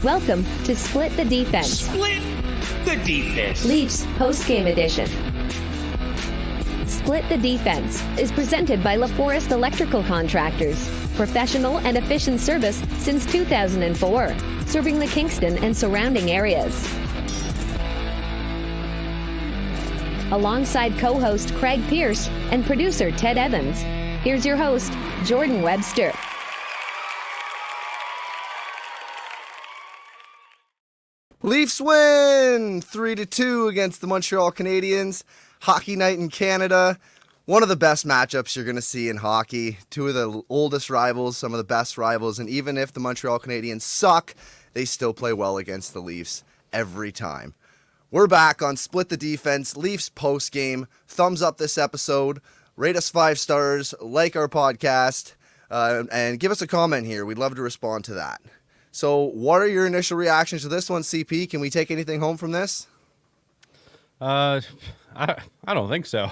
Welcome to Split the Defense. Split the Defense. LEAFS Postgame Edition. Split the Defense is presented by LaForest Electrical Contractors. Professional and efficient service since 2004, serving the Kingston and surrounding areas. Alongside co-host Craig Pearce and producer Ted Evans, here's your host, Jordan Webster. Leafs win 3-2 against the Montreal Canadiens. Hockey night in Canada. One of the best matchups you're going to see in hockey. Two of the oldest rivals, some of the best rivals, and even if the Montreal Canadiens suck, they still play well against the Leafs every time. We're back on Split the Defense, Leafs post-game. Thumbs up this episode. Rate us 5 stars. Like our podcast. And give us a comment here. We'd love to respond to that. So what are your initial reactions to this one, CP? Can we take anything home from this? I don't think so.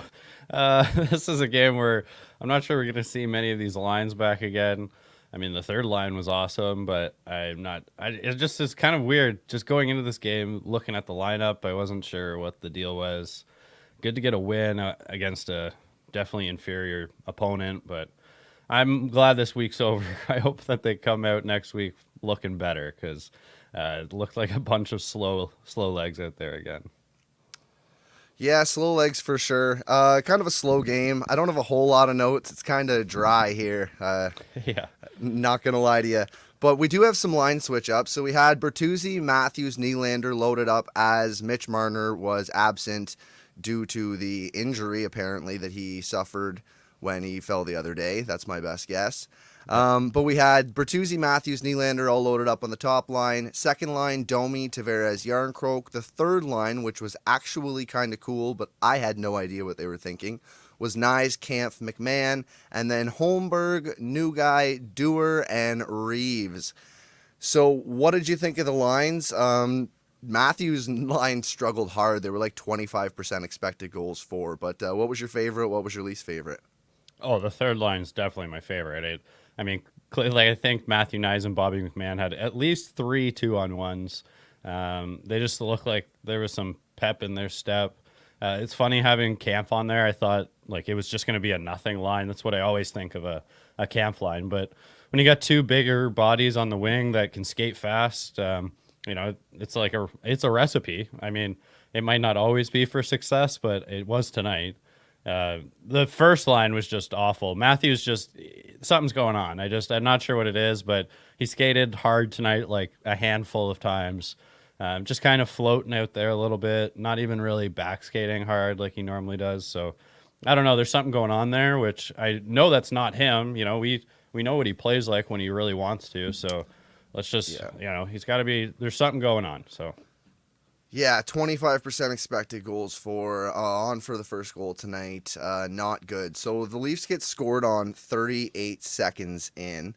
This is a game where I'm not sure we're going to see many of these lines back again. I mean, the third line was awesome, but it just is kind of weird. Just going into this game, looking at the lineup, I wasn't sure what the deal was. Good to get a win against a definitely inferior opponent, but I'm glad this week's over. I hope that they come out next week looking better, because it looked like a bunch of slow legs out there again. Yeah, slow legs for sure. Kind of a slow game. I don't have a whole lot of notes. It's kind of dry here. Yeah. Not going to lie to you. But we do have some line switch ups. So we had Bertuzzi, Matthews, Nylander loaded up as Mitch Marner was absent due to the injury, apparently, that he suffered when he fell the other day. That's my best guess. But we had Bertuzzi, Matthews, Nylander all loaded up on the top line. Second line, Domi, Tavares, Yarncroke. The third line, which was actually kind of cool, but I had no idea what they were thinking, was Nyes, Kampf, McMahon, and then Holmberg, New Guy, Dewar, and Reeves. So what did you think of the lines? Matthews' line struggled hard. They were like 25% expected goals for. But what was your favorite? What was your least favorite? Oh, the third line's definitely my favorite. I mean, clearly, I think Matthew Nyes and Bobby McMahon had at least 3 2-on-1s. They just looked like there was some pep in their step. It's funny having Kampf on there. I thought like it was just going to be a nothing line. That's what I always think of a Kampf line. But when you got 2 bigger bodies on the wing that can skate fast, it's like it's a recipe. I mean, it might not always be for success, but it was tonight. The first line was just awful. Matthews something's going on. I'm not sure what it is, but he skated hard tonight, like a handful of times. Just kind of floating out there a little bit, not even really back skating hard like he normally does. So I don't know. There's something going on there, which I know that's not him. You know, we know what he plays like when he really wants to. So let's just, he's got to be, there's something going on. So. Yeah, 25% expected goals for the first goal tonight. Not good. So the Leafs get scored on 38 seconds in.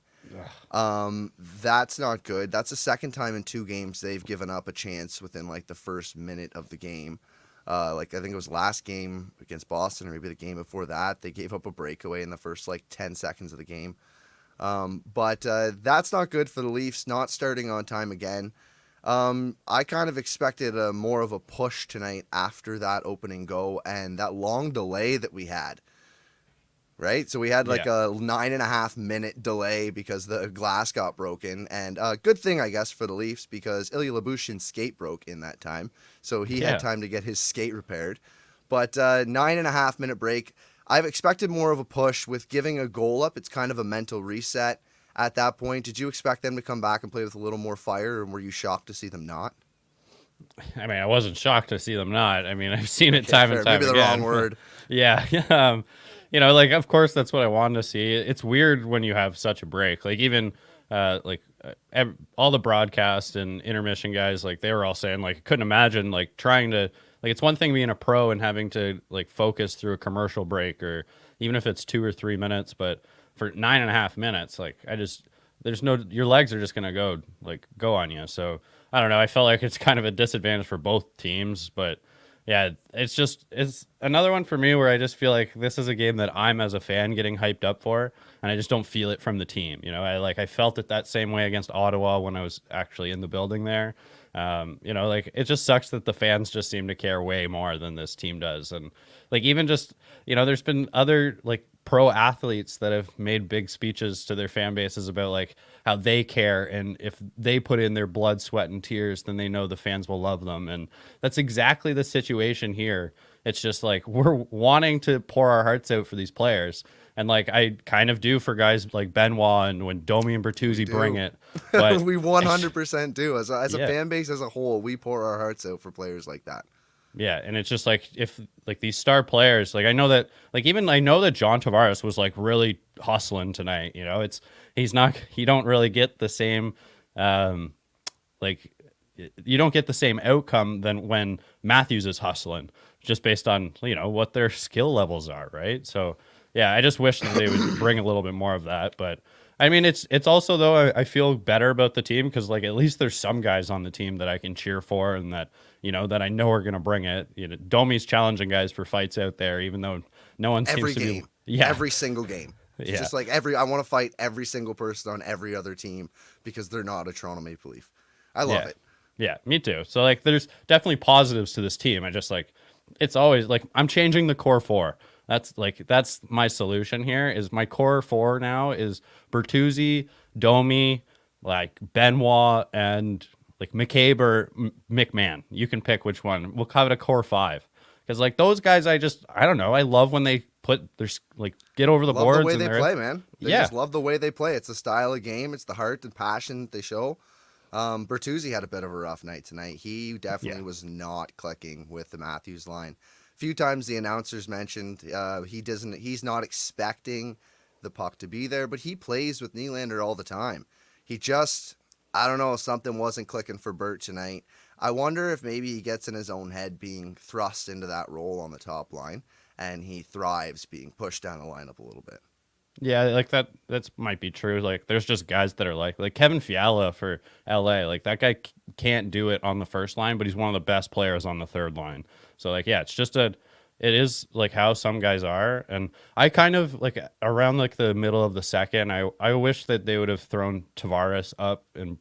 That's not good. That's the second time in 2 games they've given up a chance within like the first minute of the game. I think it was last game against Boston, or maybe the game before that. They gave up a breakaway in the first like 10 seconds of the game. But that's not good for the Leafs, not starting on time again. I kind of expected more of a push tonight after that opening go and that long delay that we had, right? So we had like a 9.5 minute delay because the glass got broken, and good thing, I guess, for the Leafs, because Ilya Lyubushin's skate broke in that time. So he had time to get his skate repaired, but 9.5 minute break. I've expected more of a push with giving a goal up. It's kind of a mental reset. At that point, did you expect them to come back and play with a little more fire, and were you shocked to see them not? I mean, I wasn't shocked to see them not. I mean, I've seen it time and time again. Maybe the wrong word. Yeah. Like, of course, that's what I wanted to see. It's weird when you have such a break. Like, even, all the broadcast and intermission guys, like, they were all saying, like, couldn't imagine, like, trying to, like, it's one thing being a pro and having to, like, focus through a commercial break, or even if it's 2 or 3 minutes, but for 9.5 minutes, like, your legs are just going to go on you. So I don't know. I felt like it's kind of a disadvantage for both teams, but Yeah, it's another one for me where I just feel like this is a game that I'm as a fan getting hyped up for, and I just don't feel it from the team. I felt it that same way against Ottawa when I was actually in the building there. It just sucks that the fans just seem to care way more than this team does, and even just there's been other pro athletes that have made big speeches to their fan bases about how they care, and if they put in their blood, sweat, and tears, then they know the fans will love them. And that's exactly the situation here. It's just we're wanting to pour our hearts out for these players, and I kind of do for guys like Benoit and when Domi and Bertuzzi bring it. But we 100% do. As a Yeah. fan base as a whole, we pour our hearts out for players like that. Yeah, and it's just if these star players, I know that I know that John Tavares was really hustling tonight. He don't really get the same you don't get the same outcome than when Matthews is hustling, just based on what their skill levels are, right? So yeah, I just wish that they would bring a little bit more of that. But I mean, it's also, though, I feel better about the team because at least there's some guys on the team that I can cheer for and that that I know are going to bring it. Domi's challenging guys for fights out there, even though no one Every seems to game. be. Yeah, Every single game. It's just I want to fight every single person on every other team because they're not a Toronto Maple Leaf. I love it. Yeah, me too. So there's definitely positives to this team. I just it's always I'm changing the core four. That's my solution here. Is my core four now is Bertuzzi, Domi, Benoit, and McCabe or McMahon. You can pick which one. We'll call it a core five because those guys, I don't know. I love when they put their get over the boards. Love the way they play, man. They Yeah. just love the way they play. It's the style of game. It's the heart and passion that they show. Bertuzzi had a bit of a rough night tonight. He definitely was not clicking with the Matthews line. A few times the announcers mentioned he's not expecting the puck to be there, but he plays with Nylander all the time. He just, I don't know, something wasn't clicking for Bert tonight. I wonder if maybe he gets in his own head being thrust into that role on the top line, and he thrives being pushed down the lineup a little bit. Yeah, that might be true. There's just guys that are like Kevin Fiala for LA. That guy can't do it on the first line, but he's one of the best players on the third line. So it's just it is how some guys are. And I kind of around the middle of the second, I wish that they would have thrown Tavares up and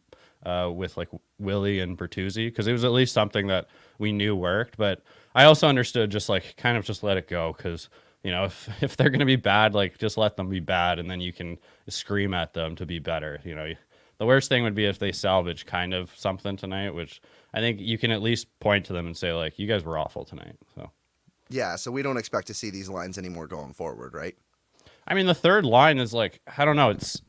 with Willie and Bertuzzi, because it was at least something that we knew worked. But I also understood just kind of just let it go, because if they're going to be bad, just let them be bad, and then you can scream at them to be better. The worst thing would be if they salvage kind of something tonight, which I think you can at least point to them and say, you guys were awful tonight. So yeah, so we don't expect to see these lines anymore going forward, right? I mean, the third line is I don't know. It's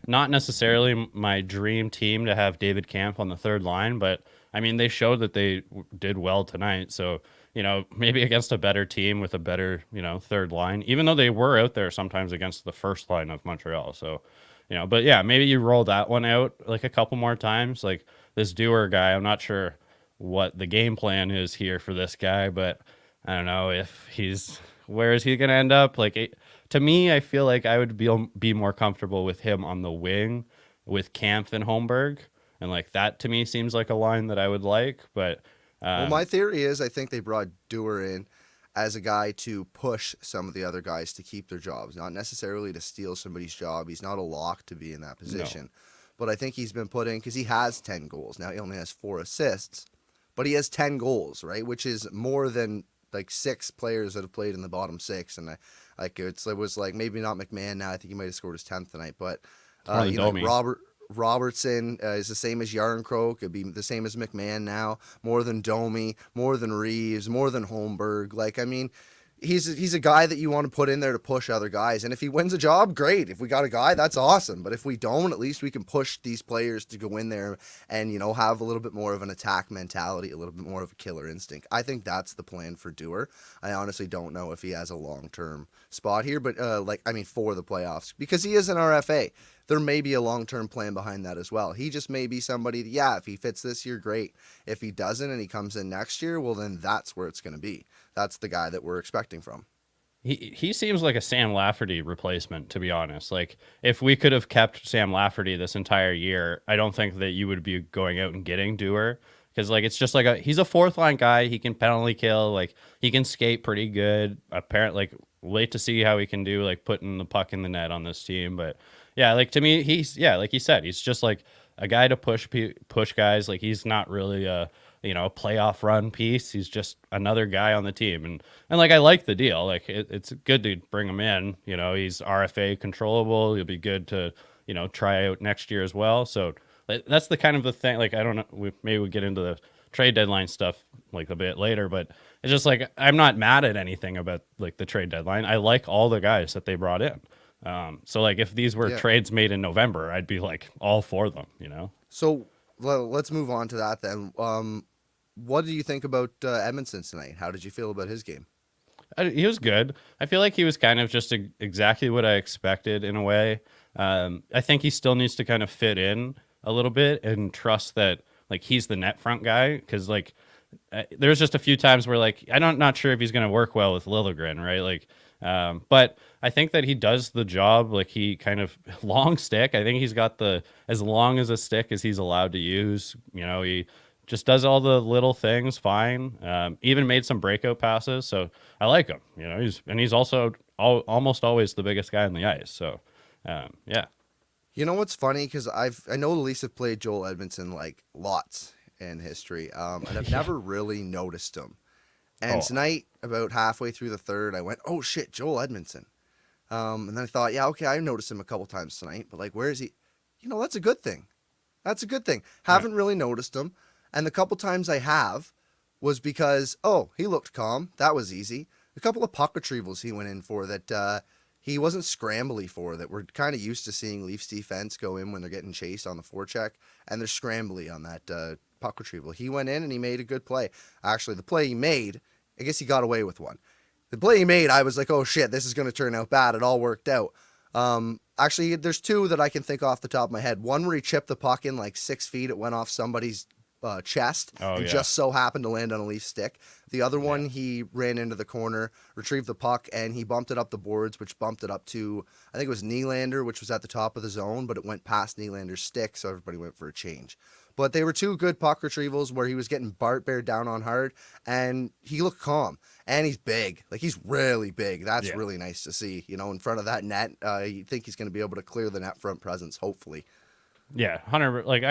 not necessarily my dream team to have David Kampf on the third line, but I mean, they showed that they did well tonight. So, maybe against a better team with a better, third line, even though they were out there sometimes against the first line of Montreal. So, but yeah, maybe you roll that one out a couple more times. This Dewar guy, I'm not sure what the game plan is here for this guy, but I don't know if where is he going to end up? To me, I feel I would be more comfortable with him on the wing with Kampf and Holmberg. And that to me seems like a line that I would like. But well, my theory is I think they brought Dewar in as a guy to push some of the other guys to keep their jobs, not necessarily to steal somebody's job. He's not a lock to be in that position. No. But I think he's been put in because he has 10 goals. Now he only has 4 assists, but he has 10 goals, right? Which is more than 6 players that have played in the bottom 6. And it was maybe not McMahon now. I think he might have scored his 10th tonight, but Robertson is the same as Yarncroke. It'd be the same as McMahon now. More than Domi, more than Reeves, more than Holmberg. He's a guy that you want to put in there to push other guys. And if he wins a job, great. If we got a guy, that's awesome. But if we don't, at least we can push these players to go in there and, have a little bit more of an attack mentality, a little bit more of a killer instinct. I think that's the plan for Dewar. I honestly don't know if he has a long-term spot here, but for the playoffs, because he is an RFA. There may be a long-term plan behind that as well. He just may be somebody that, if he fits this year, great. If he doesn't and he comes in next year, well, then that's where it's going to be. That's the guy that we're expecting from. He seems like a Sam Lafferty replacement, to be honest. If we could have kept Sam Lafferty this entire year, I don't think that you would be going out and getting Dewar. because like it's just like he's a fourth line guy. He can penalty kill, like he can skate pretty good. Apparently, like wait to see how he can do like putting the puck in the net on this team. But yeah, like to me, he's like you said, he's just like a guy to push guys. Like he's not really a a playoff run piece. He's just another guy on the team, and like I like the deal. Like it's good to bring him in. He's RFA controllable. He'll be good to try out next year as well. So that's the kind of the thing. Like I don't know, maybe we'll get into the trade deadline stuff like a bit later, but it's just like I'm not mad at anything about like the trade deadline. I like all the guys that they brought in. So like if these were trades made in November, I'd be like all for them. So let's move on to that then. What do you think about Edmondson tonight? How did you feel about his game? He was good. I feel like he was kind of just exactly what I expected in a way. I think he still needs to kind of fit in a little bit and trust that like he's the net front guy, because like there's just a few times where like I'm not sure if he's going to work well with Liljegren, right? Like, but I think that he does the job. Like he kind of long stick. I think he's got as long as a stick as he's allowed to use. He just does all the little things fine. Even made some breakout passes. So I like him. He's also almost always the biggest guy on the ice. So yeah. You know what's funny? Because I know the Leafs have played Joel Edmondson like lots in history, and I've never really noticed him. And tonight, about halfway through the third, I went, "Oh shit, Joel Edmondson." And then I thought, yeah, okay, I noticed him a couple times tonight, but like, where is he? That's a good thing. That's a good thing. Haven't really noticed him, and the couple times I have was because he looked calm. That was easy. A couple of puck retrievals he went in for that. He wasn't scrambly for, that we're kind of used to seeing Leafs defense go in when they're getting chased on the forecheck, and they're scrambly on that puck retrieval. He went in and he made a good play. Actually, the play he made, I guess he got away with one. The play he made, I was like, oh shit, this is going to turn out bad. It all worked out. Actually, there's two that I can think off the top of my head. One where he chipped the puck in like 6 feet. It went off somebody's chest and just so happened to land on a Leaf stick. The other one, he ran into the corner, retrieved the puck, and he bumped it up the boards, which bumped it up to, I think it was Nylander, which was at the top of the zone, but it went past Nylander's stick, so everybody went for a change. But they were two good puck retrievals where he was getting Bart Bear down on hard, and he looked calm. And he's big. Like, he's really big. That's really nice to see. In front of that net, you think he's going to be able to clear the net front presence, hopefully. Yeah, 100. Like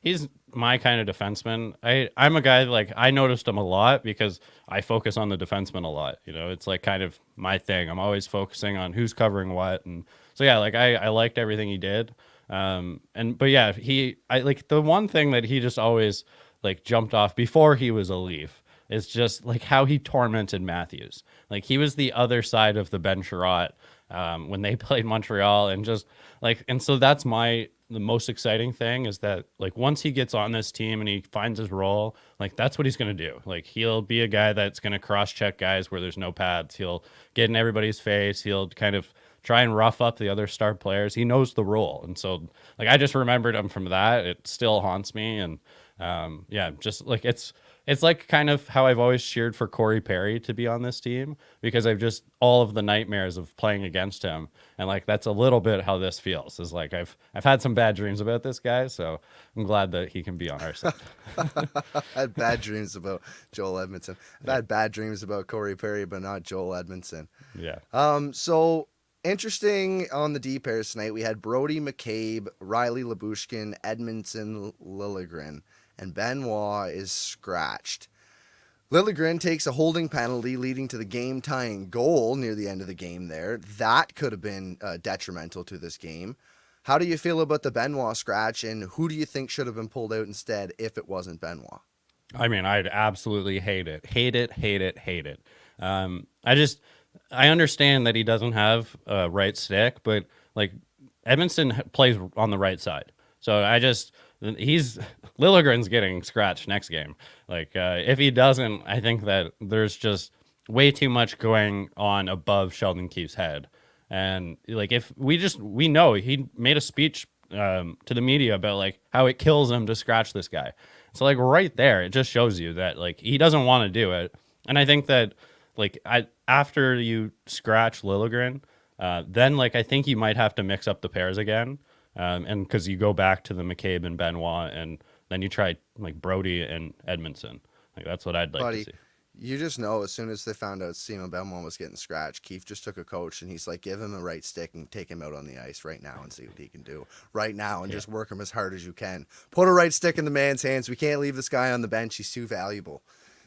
he's my kind of defenseman. I'm a guy like I noticed him a lot because I focus on the defenseman a lot. It's like kind of my thing. I'm always focusing on who's covering what, and so yeah, like I liked everything he did. But yeah, I like the one thing that he just always like jumped off before he was a Leaf is just like how he tormented Matthews. Like he was the other side of the Ben Sherratt when they played Montreal, and just like, and so that's the most exciting thing is that like once he gets on this team and he finds his role, like that's what he's going to do. Like he'll be a guy that's going to cross check guys where there's no pads. He'll get in everybody's face. He'll kind of try and rough up the other star players. He knows the role. And so like, I just remembered him from that. It still haunts me. And just like, it's like kind of how I've always cheered for Corey Perry to be on this team, because I've just all of the nightmares of playing against him. And like, that's a little bit how this feels, is like, I've had some bad dreams about this guy. So I'm glad that he can be on our side. I had bad dreams about Joel Edmondson. I've had bad dreams about Corey Perry, but not Joel Edmondson. Yeah. So interesting on the D pairs tonight. We had Brody McCabe, Riley Labushkin, Edmondson Liljegren, and Benoit is scratched. Liljegren takes a holding penalty leading to the game-tying goal near the end of the game there. That could have been detrimental to this game. How do you feel about the Benoit scratch, and who do you think should have been pulled out instead if it wasn't Benoit? I mean, I'd absolutely hate it. Hate it. I understand that he doesn't have a right stick, but like Edmondson plays on the right side. So Liljegren's getting scratched next game. Like if he doesn't, I think that there's just way too much going on above Sheldon Keefe's head. And like if we know he made a speech to the media about like how it kills him to scratch this guy. So like right there, it just shows you that like he doesn't want to do it. And I think that like after you scratch Liljegren, then like I think you might have to mix up the pairs again. And because you go back to the McCabe and Benoit, and then you try like Brody and Edmondson. Like that's what I'd like Buddy, to see. you just know as soon as they found out Simon Belmont was getting scratched, Keefe just took a coach and he's like, give him a right stick and take him out on the ice right now and see what he can do right now and just work him as hard as you can. Put a right stick in the man's hands. We can't leave this guy on the bench. He's too valuable.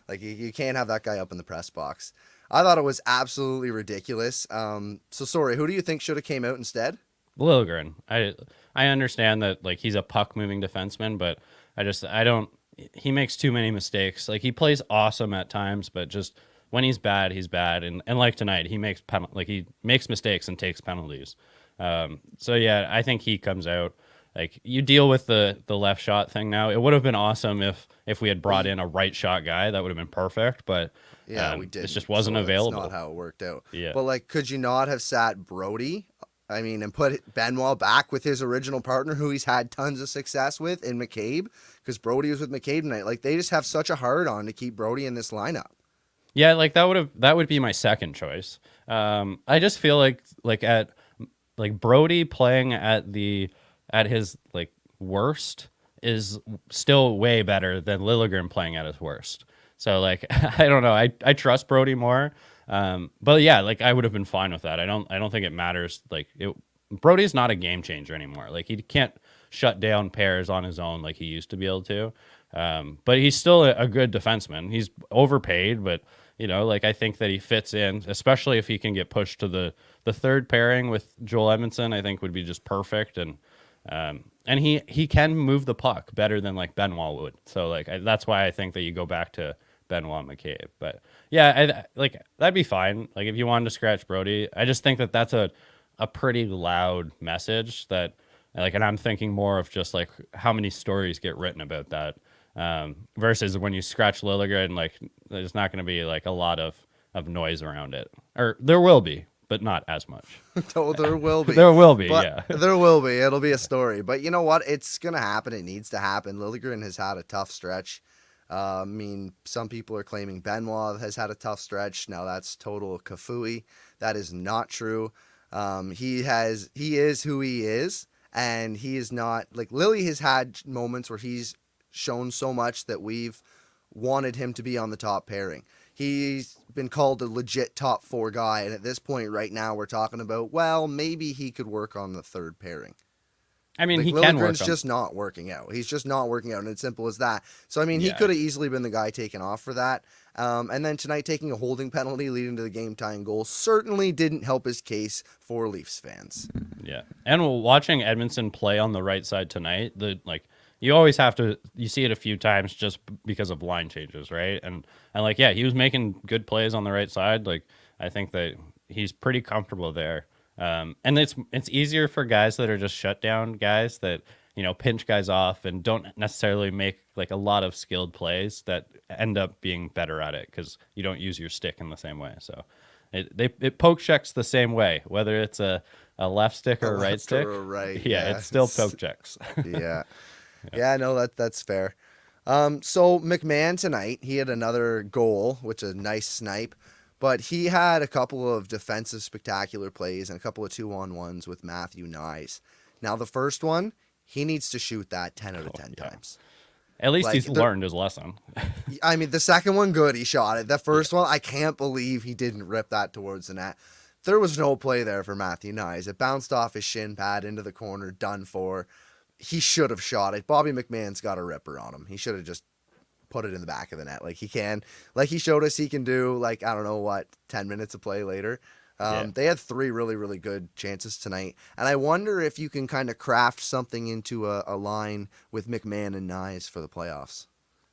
Like, you can't have that guy up in the press box. I thought it was absolutely ridiculous. So, sorry, who do you think should have came out instead? Liljegren. I understand that like he's a puck moving defenseman, but I don't. He makes too many mistakes. Like he plays awesome at times, but just when he's bad, he's bad. And like tonight, he makes he makes mistakes and takes penalties. So yeah, I think he comes out. Like you deal with the left shot thing now. It would have been awesome if we had brought in a right shot guy. That would have been perfect. But yeah, we did. It just wasn't available. That's not how it worked out. Yeah. But like, could you not have sat Brody? I mean, and put Benoit back with his original partner, who he's had tons of success with, in McCabe, because Brody was with McCabe tonight. Like, they just have such a hard on to keep Brody in this lineup. Yeah, like that would be my second choice. I just feel like at Brody playing at his like worst is still way better than Liljegren playing at his worst. So like I don't know. I trust Brody more. But yeah, like I would have been fine with that. I don't think it matters. Like Brody's not a game changer anymore. Like he can't shut down Pearce on his own like he used to be able to. But he's still a good defenseman. He's overpaid, but you know, like I think that he fits in, especially if he can get pushed to the third pairing with Joel Edmondson. I think would be just perfect, and he can move the puck better than like Benoit would. So like that's why I think that you go back to Benoit McCabe. But yeah, like that'd be fine. Like if you wanted to scratch Brody, I just think that that's a pretty loud message that like, and I'm thinking more of just like how many stories get written about that versus when you scratch Liljegren, like there's not going to be like a lot of noise around it, or there will be, but not as much. Oh, there will be. There will be, but yeah. There will be. It'll be a story. But you know what? It's going to happen. It needs to happen. Liljegren has had a tough stretch. I mean, some people are claiming Benoit has had a tough stretch. Now that's total kafooey. That is not true. He is who he is, and he is not like Lily has had moments where he's shown so much that we've wanted him to be on the top pairing. He's been called a legit top 4 guy, and at this point right now we're talking about, well, maybe he could work on the third pairing. I mean, like, he can work. Liljegren's just not working out. He's just not working out, and it's simple as that. So, I mean, he could have easily been the guy taken off for that. And then tonight, taking a holding penalty leading to the game-tying goal certainly didn't help his case for Leafs fans. Yeah, and watching Edmondson play on the right side tonight, you always have to, you see it a few times just because of line changes, right? And like, yeah, he was making good plays on the right side. Like, I think that he's pretty comfortable there. And it's easier for guys that are just shutdown guys that, you know, pinch guys off and don't necessarily make like a lot of skilled plays that end up being better at it because you don't use your stick in the same way. So it poke checks the same way, whether it's a left stick or a right stick. Or right. Yeah, it's still poke checks. Yeah. Yeah, no, that's fair. So McMahon tonight, he had another goal, which is a nice snipe. But he had a couple of defensive spectacular plays and a couple of 2-on-1s with Matthew Knies. Now, the first one, he needs to shoot that 10 out of 10 times. At least he's learned his lesson. I mean, the second one, good. He shot it. The first one, I can't believe he didn't rip that towards the net. There was no play there for Matthew Knies. It bounced off his shin pad into the corner, done for. He should have shot it. Bobby McMahon's got a ripper on him. He should have just put it in the back of the net like he can. Like he showed us he can do, like, I don't know what, 10 minutes of play later. They had 3 really, really good chances tonight. And I wonder if you can kind of craft something into a line with McMahon and Knies for the playoffs.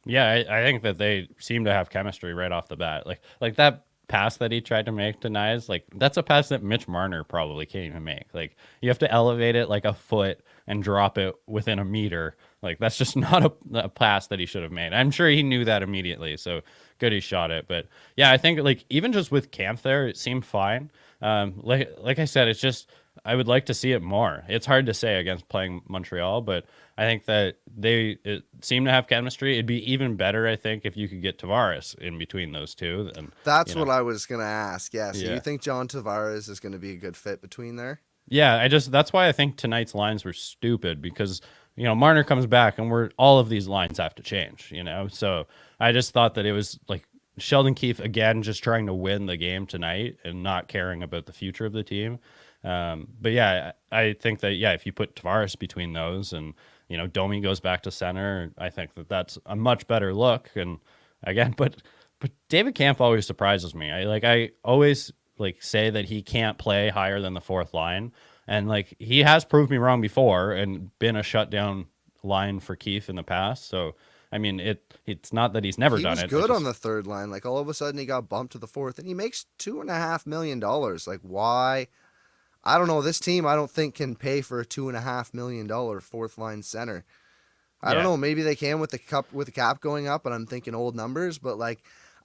Yeah, I think that they seem to have chemistry right off the bat. Like that pass that he tried to make to Knies, like that's a pass that Mitch Marner probably can't even make. Like you have to elevate it like a foot and drop it within a meter. Like that's just not a pass that he should have made. I'm sure he knew that immediately. So good he shot it. But yeah, I think like even just with Camp there, it seemed fine. Like I said, it's just I would like to see it more. It's hard to say against playing Montreal, but I think that they seem to have chemistry. It'd be even better, I think, if you could get Tavares in between those two. That's what I was going to ask. Yeah. So Yeah. you think John Tavares is going to be a good fit between there? Yeah, that's why I think tonight's lines were stupid because, Marner comes back and all of these lines have to change, So I just thought that it was like Sheldon Keefe again just trying to win the game tonight and not caring about the future of the team. But yeah, I think that if you put Tavares between those and Domi goes back to center, I think that that's a much better look. And again, but David Kampf always surprises me. I always say that he can't play higher than the fourth line, and he has proved me wrong before and been a shutdown line for Keefe in the past. So I mean, it's not that he's never done it. He was good on the third line. All of a sudden he got bumped to the fourth, and he makes $2.5 million. Why? I don't know. This team, I don't think, can pay for a $2.5 million fourth line center. I don't know. Maybe they can with the cap going up, and I'm thinking old numbers, but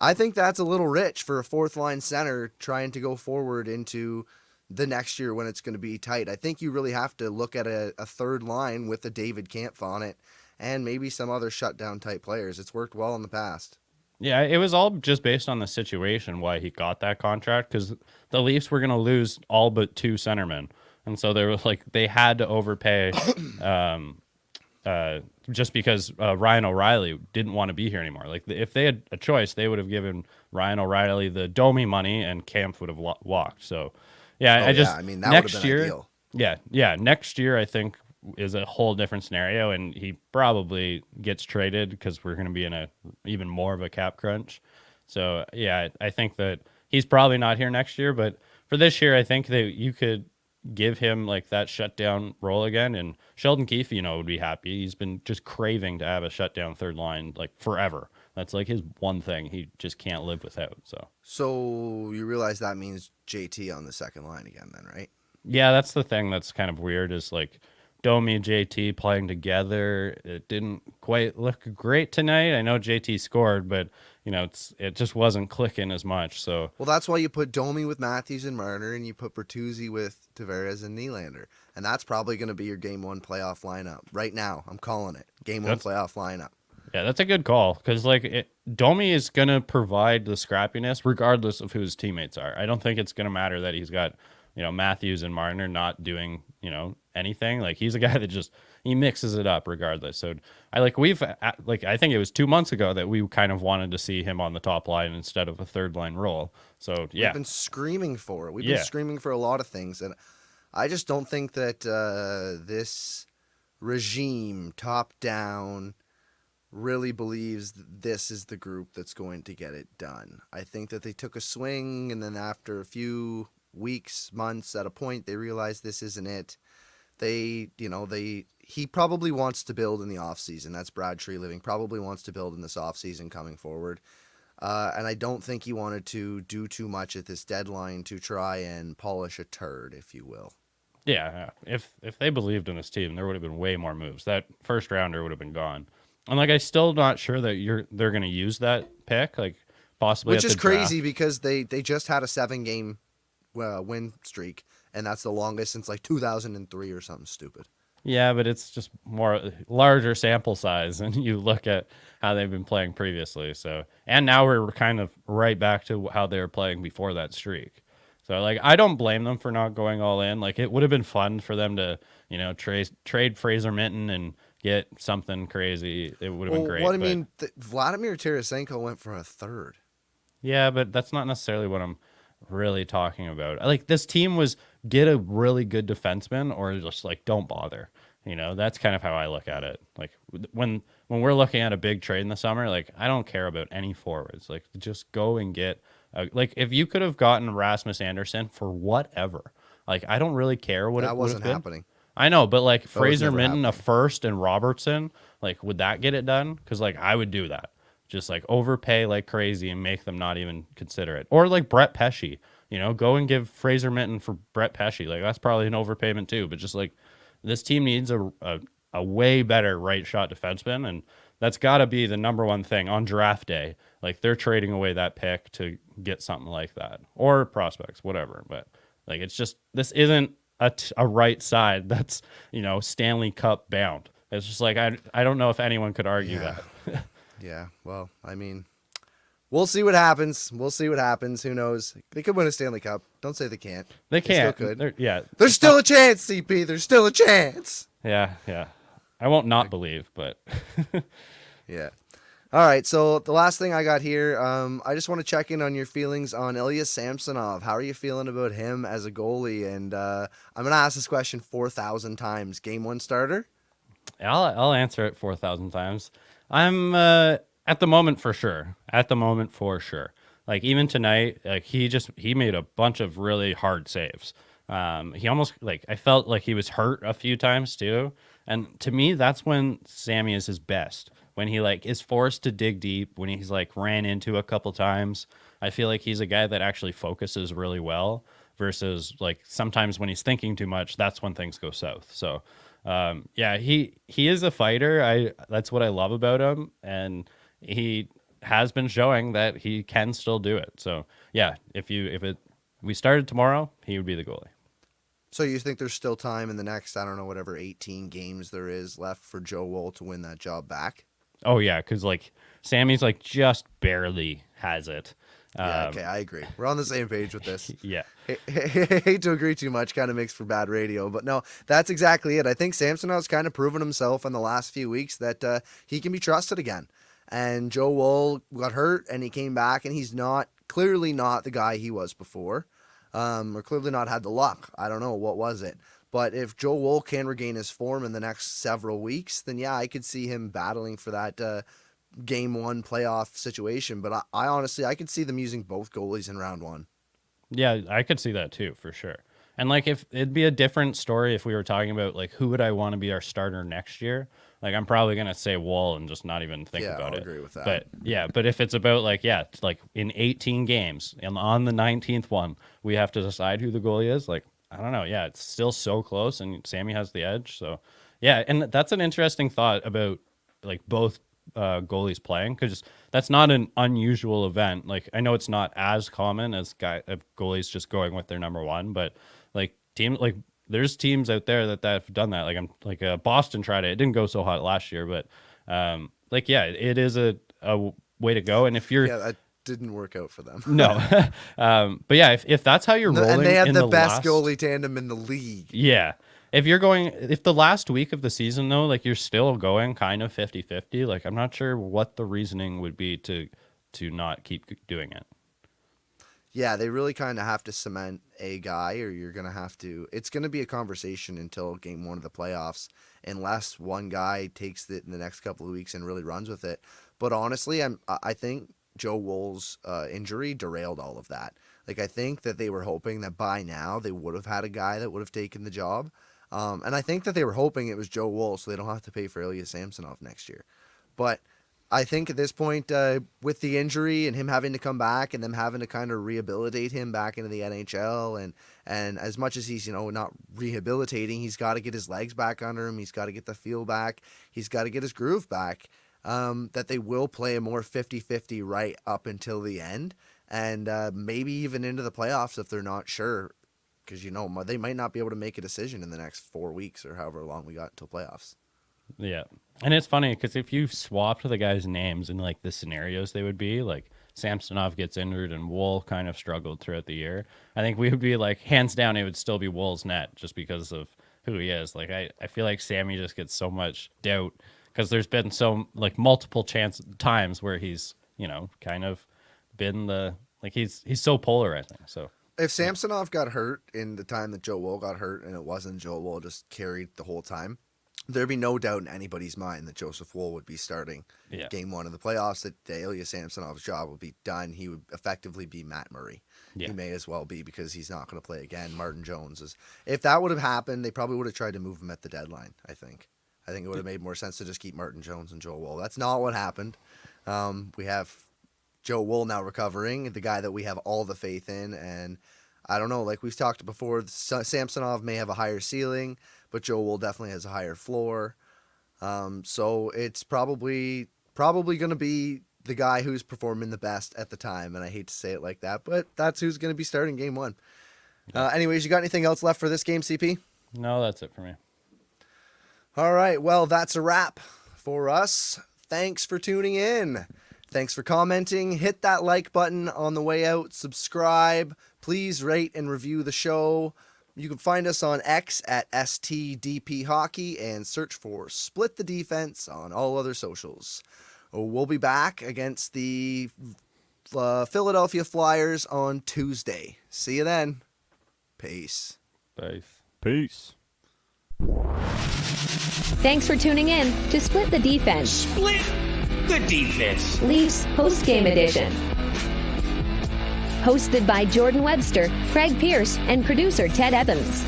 I think that's a little rich for a fourth line center trying to go forward into the next year when it's going to be tight. I think you really have to look at a third line with a David Kampf on it and maybe some other shutdown type players. It's worked well in the past. Yeah, it was all just based on the situation why he got that contract, because the Leafs were going to lose all but two centermen. And so they had to overpay just because Ryan O'Reilly didn't want to be here anymore. If they had a choice, they would have given Ryan O'Reilly the Domi money and Kampf would have walked. So, that would have been ideal. Yeah, next year I think is a whole different scenario, and he probably gets traded because we're going to be in even more of a cap crunch. So, I think that he's probably not here next year, but for this year, I think that you could give him that shutdown role again, and Sheldon Keefe, would be happy. He's been just craving to have a shutdown third line forever. That's his one thing he just can't live without. So you realize that means JT on the second line again then, right? Yeah, that's the thing that's kind of weird is Domi and JT playing together. It didn't quite look great tonight. I know JT scored, but it just wasn't clicking as much. So that's why you put Domi with Matthews and Marner, and you put Bertuzzi with Tavares and Nylander, and that's probably going to be your Game 1 playoff lineup right now. I'm calling it Game 1 playoff lineup. Yeah, that's a good call because Domi is going to provide the scrappiness regardless of who his teammates are. I don't think it's going to matter that he's got Matthews and Marner not doing anything. He's a guy that he mixes it up regardless. So I think it was 2 months ago that we kind of wanted to see him on the top line instead of a third line role. So we've been screaming for it. We've been screaming for a lot of things, and I just don't think that this regime, top down, really believes that this is the group that's going to get it done. I think that they took a swing, and then after a few weeks, months, at a point, they realized this isn't it. He probably wants to build in the offseason. That's Brad Treliving. Probably wants to build in this offseason coming forward. And I don't think he wanted to do too much at this deadline to try and polish a turd, if you will. Yeah. If they believed in this team, there would have been way more moves. That first rounder would have been gone. And I'm still not sure that they're going to use that pick, possibly. Which is crazy because they just had a 7-game win streak, and that's the longest since 2003 or something stupid. Yeah, but it's just larger sample size, and you look at how they've been playing previously. So, and now we're kind of right back to how they were playing before that streak. So, I don't blame them for not going all in. It would have been fun for them to, trade Fraser Minton and get something crazy. It would have been great. Vladimir Tarasenko went for a third. Yeah, but that's not necessarily what I'm really talking about. This team was get a really good defenseman or just don't bother. That's kind of how I look at it. When we're looking at a big trade in the summer, I don't care about any forwards. Just go and get if you could have gotten Rasmus Anderson for whatever. I don't really care what that it wasn't happening. I know, but Fraser Minton, a first, and Robertson, would that get it done? Because I would do that. Just overpay like crazy and make them not even consider it. Or Brett Pesce, go and give Fraser Minton for Brett Pesce. That's probably an overpayment too. But just this team needs a way better right shot defenseman, and that's got to be the number one thing on draft day. They're trading away that pick to get something like that or prospects, whatever. But it's just this isn't a right side that's Stanley Cup bound. It's just I don't know if anyone could argue that. Yeah, well, We'll see what happens. Who knows? They could win a Stanley Cup. Don't say they can't. They can't. Still could. Yeah. There's still a chance, CP. There's still a chance. Yeah. I won't not believe, but Yeah. All right. So the last thing I got here, I just want to check in on your feelings on Ilya Samsonov. How are you feeling about him as a goalie? And I'm going to ask this question 4,000 times. Game 1 starter? I'll answer it 4,000 times. I'm at the moment for sure. Like even tonight, like he made a bunch of really hard saves. He almost I felt like he was hurt a few times too. And to me, that's when Sammy is his best. When he is forced to dig deep, when he's ran into a couple times. I feel like he's a guy that actually focuses really well versus sometimes when he's thinking too much, that's when things go south. So yeah, he is a fighter. That's what I love about him, and he has been showing that he can still do it. So yeah, if we started tomorrow, he would be the goalie. So you think there's still time in the next, I don't know, whatever 18 games there is left for Joe Woll to win that job back? Oh yeah, because Sammy's just barely has it. Yeah, okay, I agree. We're on the same page with this. Yeah. Hate to agree too much, kind of makes for bad radio, but no, that's exactly it. I think Samsonov's kind of proven himself in the last few weeks that he can be trusted again. And Joe Woll got hurt and he came back, and he's clearly not the guy he was before, or clearly not had the luck. I don't know, what was it? But if Joe Woll can regain his form in the next several weeks, then yeah, I could see him battling for that Game 1 playoff situation. But I honestly, I could see them using both goalies in round 1. Yeah, I could see that too, for sure. And if it'd be a different story if we were talking about who would I want to be our starter next year. I'm probably gonna say Woll and just not even think about I'll it. agree with that. But yeah, but if it's about in 18 games and on the 19th one, we have to decide who the goalie is. I don't know. Yeah, it's still so close, and Sammy has the edge. So yeah, and that's an interesting thought about both goalies playing, because that's not an unusual event. I know it's not as common as goalies just going with their number one, but there's teams out there that have done that. Boston tried it. It didn't go so hot last year, but yeah, it is a way to go. And if you're that didn't work out for them. No, but yeah, if that's how you're rolling, and they had in the best goalie tandem in the league. Yeah. If the last week of the season, though, you're still going kind of 50-50, I'm not sure what the reasoning would be to not keep doing it. Yeah, they really kind of have to cement a guy, or you're going to have to... It's going to be a conversation until Game 1 of the playoffs, unless one guy takes it in the next couple of weeks and really runs with it. But honestly, I think Joe Woll's injury derailed all of that. I think that they were hoping that by now they would have had a guy that would have taken the job. And I think that they were hoping it was Joe Woll, so they don't have to pay for Ilya Samsonov next year. But I think at this point, with the injury and him having to come back and them having to kind of rehabilitate him back into the NHL, and as much as he's, not rehabilitating, he's got to get his legs back under him. He's got to get the feel back. He's got to get his groove back, that they will play a more 50-50 right up until the end, and maybe even into the playoffs if they're not sure, because, they might not be able to make a decision in the next 4 weeks or however long we got until playoffs. Yeah. And it's funny because if you swapped the guys' names and the scenarios they would be, Samsonov gets injured and Woll kind of struggled throughout the year, I think we would be hands down, it would still be Woll's net just because of who he is. I feel like Sammy just gets so much doubt because there's been so multiple times where he's, kind of been the, he's so polarizing. So if Samsonov got hurt in the time that Joe Woll got hurt and it wasn't Joe Woll just carried the whole time, there'd be no doubt in anybody's mind that Joseph Woll would be starting Game 1 of the playoffs, that Ilya Samsonov's job would be done. He would effectively be Matt Murray. Yeah. He may as well be, because he's not going to play again. Martin Jones is. If that would have happened, they probably would have tried to move him at the deadline, I think. I think it would have made more sense to just keep Martin Jones and Joe Woll. That's not what happened. We have Joe Woll now recovering, the guy that we have all the faith in, and I don't know, we've talked before, Samsonov may have a higher ceiling, but Joe Woll definitely has a higher floor. So it's probably going to be the guy who's performing the best at the time, and I hate to say it like that, but that's who's going to be starting Game 1. Anyways, you got anything else left for this game, CP? No, that's it for me. All right, well, that's a wrap for us. Thanks for tuning in. Thanks for commenting. Hit that like button on the way out. Subscribe. Please rate and review the show. You can find us on X at STDP Hockey and search for Split the Defense on all other socials. We'll be back against the Philadelphia Flyers on Tuesday. See you then. Peace. Peace. Thanks for tuning in to Split the Defense, Split the defense. Leafs Postgame Edition. Hosted by Jordan Webster, Craig Pearce, and producer Ted Evans.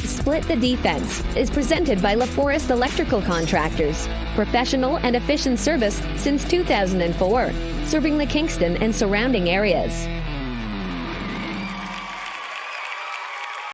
Split the Defense is presented by LaForest Electrical Contractors. Professional and efficient service since 2004, serving the Kingston and surrounding areas.